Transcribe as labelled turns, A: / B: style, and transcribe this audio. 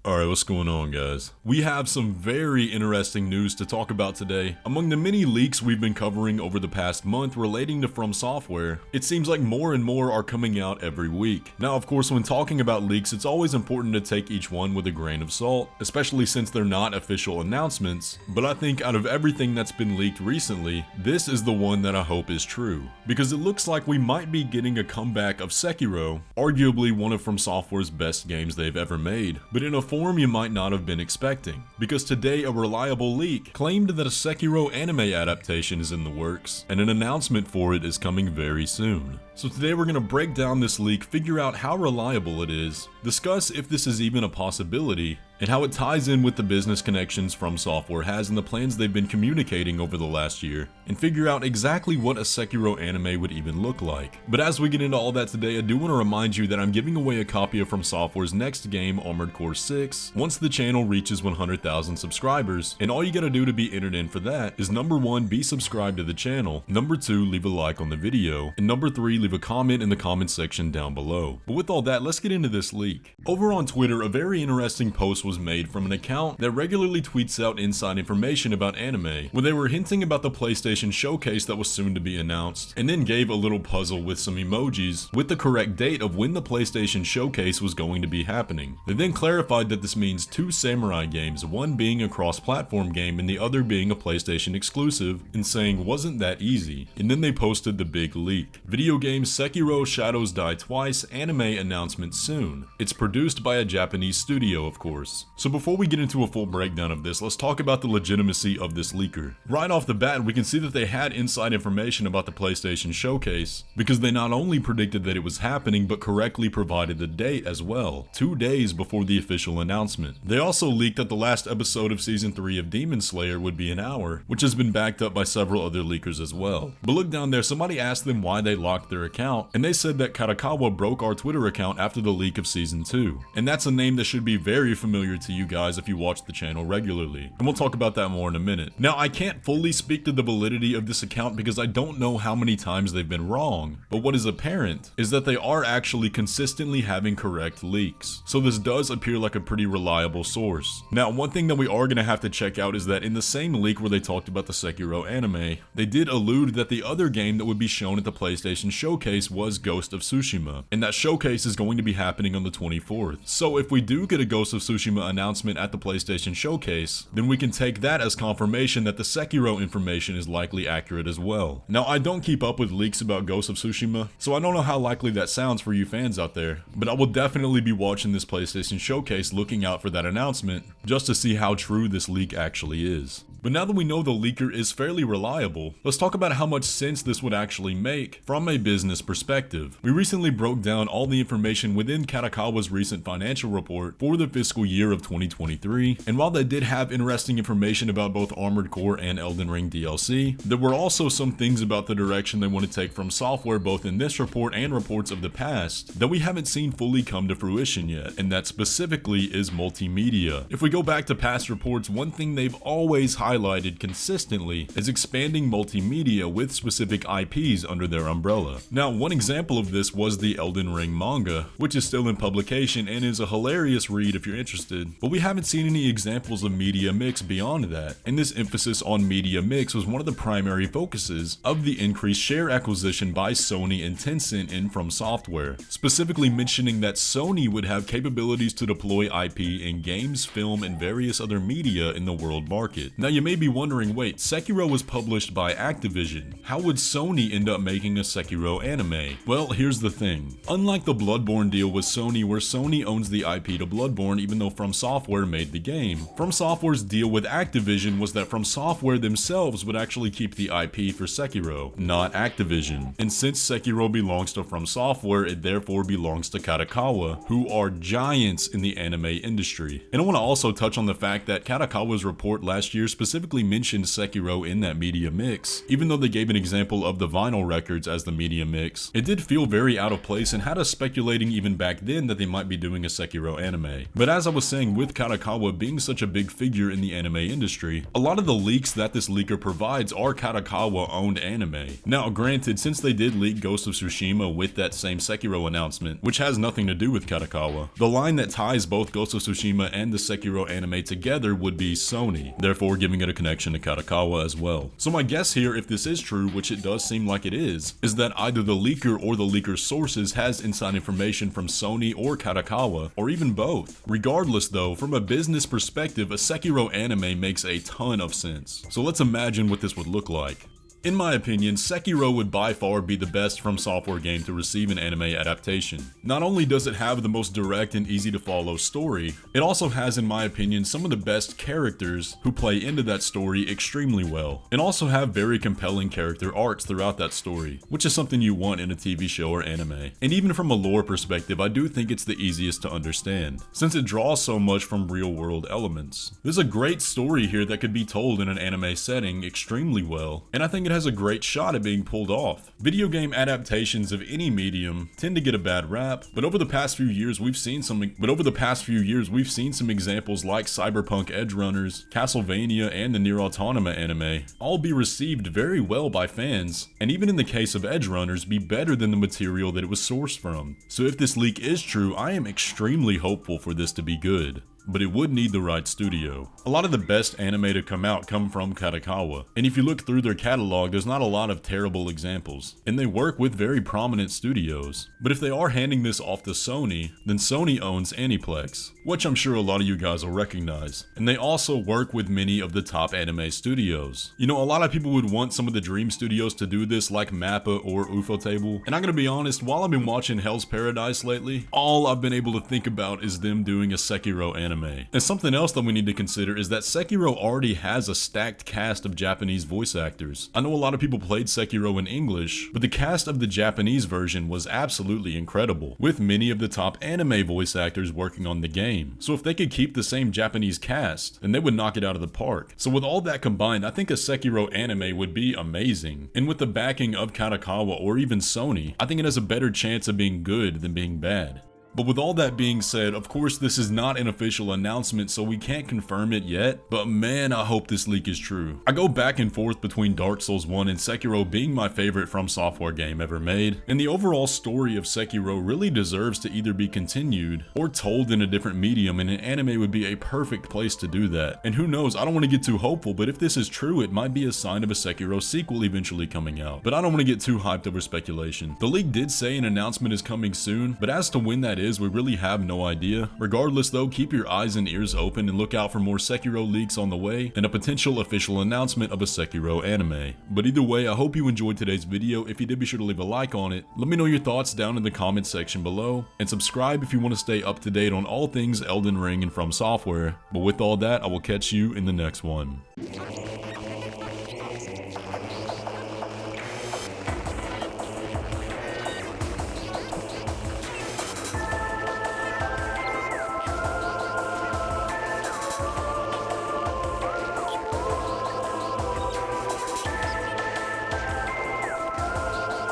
A: Alright, what's going on, guys? We have some very interesting news to talk about today. Among the many leaks we've been covering over the past month relating to FromSoftware, it seems like more and more are coming out every week. Now, of course, when talking about leaks, it's always important to take each one with a grain of salt, especially since they're not official announcements, but I think out of everything that's been leaked recently, this is the one that I hope is true. Because it looks like we might be getting a comeback of Sekiro, arguably one of FromSoftware's best games they've ever made, but in a form you might not have been expecting, because today a reliable leak claimed that a Sekiro anime adaptation is in the works, and an announcement for it is coming very soon. So today we're going to break down this leak, figure out how reliable it is, discuss if this is even a possibility, and how it ties in with the business connections FromSoftware has and the plans they've been communicating over the last year, and figure out exactly what a Sekiro anime would even look like. But as we get into all that today, I do want to remind you that I'm giving away a copy of FromSoftware's next game, Armored Core 6, once the channel reaches 100,000 subscribers, and all you gotta do to be entered in for that is number 1, be subscribed to the channel, number 2, leave a like on the video, and number 3, leave a comment in the comment section down below. But with all that, let's get into this leak. Over on Twitter, a very interesting post was made from an account that regularly tweets out inside information about anime, where they were hinting about the PlayStation showcase that was soon to be announced, and then gave a little puzzle with some emojis with the correct date of when the PlayStation showcase was going to be happening. They then clarified that this means 2 samurai games, one being a cross-platform game and the other being a PlayStation exclusive, and saying wasn't that easy. And then they posted the big leak. Video game Sekiro Shadows Die Twice anime announcement soon. It's produced by a Japanese studio, of course. So before we get into a full breakdown of this, let's talk about the legitimacy of this leaker. Right off the bat, we can see that they had inside information about the PlayStation showcase, because they not only predicted that it was happening, but correctly provided the date as well, 2 days before the official announcement. They also leaked that the last episode of Season 3 of Demon Slayer would be an hour, which has been backed up by several other leakers as well. But look down there, somebody asked them why they locked their account, and they said that Karakawa broke our Twitter account after the leak of Season 2. And that's a name that should be very familiar to you guys if you watch the channel regularly. And we'll talk about that more in a minute. Now, I can't fully speak to the validity of this account because I don't know how many times they've been wrong, but what is apparent is that they are actually consistently having correct leaks. So this does appear like a pretty reliable source. Now, one thing that we are going to have to check out is that in the same leak where they talked about the Sekiro anime, they did allude that the other game that would be shown at the PlayStation showcase was Ghost of Tsushima, and that showcase is going to be happening on the 24th. So if we do get a Ghost of Tsushima announcement at the PlayStation showcase, then we can take that as confirmation that the Sekiro information is likely accurate as well. Now, I don't keep up with leaks about Ghost of Tsushima, so I don't know how likely that sounds for you fans out there, but I will definitely be watching this PlayStation showcase looking out for that announcement, just to see how true this leak actually is. But now that we know the leaker is fairly reliable, let's talk about how much sense this would actually make from a business perspective. We recently broke down all the information within Karakawa's recent financial report for the fiscal year of 2023, and while they did have interesting information about both Armored Core and Elden Ring DLC, there were also some things about the direction they want to take FromSoftware both in this report and reports of the past that we haven't seen fully come to fruition yet, and that specifically is multimedia. If we go back to past reports, one thing they've always highlighted consistently is expanding multimedia with specific IPs under their umbrella. Now, one example of this was the Elden Ring manga, which is still in publication and is a hilarious read if you're interested, but we haven't seen any examples of media mix beyond that, and this emphasis on media mix was one of the primary focuses of the increased share acquisition by Sony and Tencent in FromSoftware, specifically mentioning that Sony would have capabilities to deploy IP in games, film, and various other media in the world market. Now, you may be wondering, wait, Sekiro was published by Activision. How would Sony end up making a Sekiro anime? Well, here's the thing. Unlike the Bloodborne deal with Sony, where Sony owns the IP to Bloodborne even though FromSoftware made the game, FromSoftware's deal with Activision was that FromSoftware themselves would actually keep the IP for Sekiro, not Activision. And since Sekiro belongs to FromSoftware, it therefore belongs to Karakawa, who are giants in the anime industry. And I want to also touch on the fact that Karakawa's report last year specifically mentioned Sekiro in that media mix, even though they gave an example of the vinyl records as the media mix, it did feel very out of place and had us speculating even back then that they might be doing a Sekiro anime. But as I was saying, with Kadokawa being such a big figure in the anime industry, a lot of the leaks that this leaker provides are Kadokawa owned anime. Now granted, since they did leak Ghost of Tsushima with that same Sekiro announcement, which has nothing to do with Kadokawa, the line that ties both Ghost of Tsushima and the Sekiro anime together would be Sony, therefore giving it a connection to Kadokawa as well. So my guess here, if this is true, which it does seem like it is that either the leaker or the leaker's sources has inside information from Sony or Kadokawa, or even both. Regardless though, from a business perspective, a Sekiro anime makes a ton of sense. So let's imagine what this would look like. In my opinion, Sekiro would by far be the best FromSoftware game to receive an anime adaptation. Not only does it have the most direct and easy to follow story, it also has, in my opinion, some of the best characters who play into that story extremely well, and also have very compelling character arcs throughout that story, which is something you want in a TV show or anime. And even from a lore perspective, I do think it's the easiest to understand, since it draws so much from real world elements. There's a great story here that could be told in an anime setting extremely well, and I think it has a great shot at being pulled off. Video game adaptations of any medium tend to get a bad rap, but over the past few years we've seen some examples like Cyberpunk Edgerunners, Castlevania, and the Nier Automata anime all be received very well by fans, and even in the case of Edgerunners be better than the material that it was sourced from. So if this leak is true, I am extremely hopeful for this to be good. But it would need the right studio. A lot of the best anime to come out come from Kadokawa, and if you look through their catalog, there's not a lot of terrible examples, and they work with very prominent studios. But if they are handing this off to Sony, then Sony owns Aniplex, which I'm sure a lot of you guys will recognize, and they also work with many of the top anime studios. You know, a lot of people would want some of the dream studios to do this, like Mappa or Ufotable, and I'm gonna be honest, while I've been watching Hell's Paradise lately, all I've been able to think about is them doing a Sekiro anime. And something else that we need to consider is that Sekiro already has a stacked cast of Japanese voice actors. I know a lot of people played Sekiro in English, but the cast of the Japanese version was absolutely incredible, with many of the top anime voice actors working on the game. So if they could keep the same Japanese cast, then they would knock it out of the park. So with all that combined, I think a Sekiro anime would be amazing. And with the backing of Kadokawa or even Sony, I think it has a better chance of being good than being bad. But with all that being said, of course this is not an official announcement, so we can't confirm it yet, but man, I hope this leak is true. I go back and forth between Dark Souls 1 and Sekiro being my favorite FromSoftware game ever made, and the overall story of Sekiro really deserves to either be continued or told in a different medium, and an anime would be a perfect place to do that. And who knows, I don't want to get too hopeful, but if this is true, it might be a sign of a Sekiro sequel eventually coming out. But I don't want to get too hyped over speculation. The leak did say an announcement is coming soon, but as to when that is, we really have no idea. Regardless though, keep your eyes and ears open and look out for more Sekiro leaks on the way and a potential official announcement of a Sekiro anime. But either way, I hope you enjoyed today's video. If you did, be sure to leave a like on it. Let me know your thoughts down in the comment section below, and subscribe if you want to stay up to date on all things Elden Ring and FromSoftware. But with all that, I will catch you in the next one.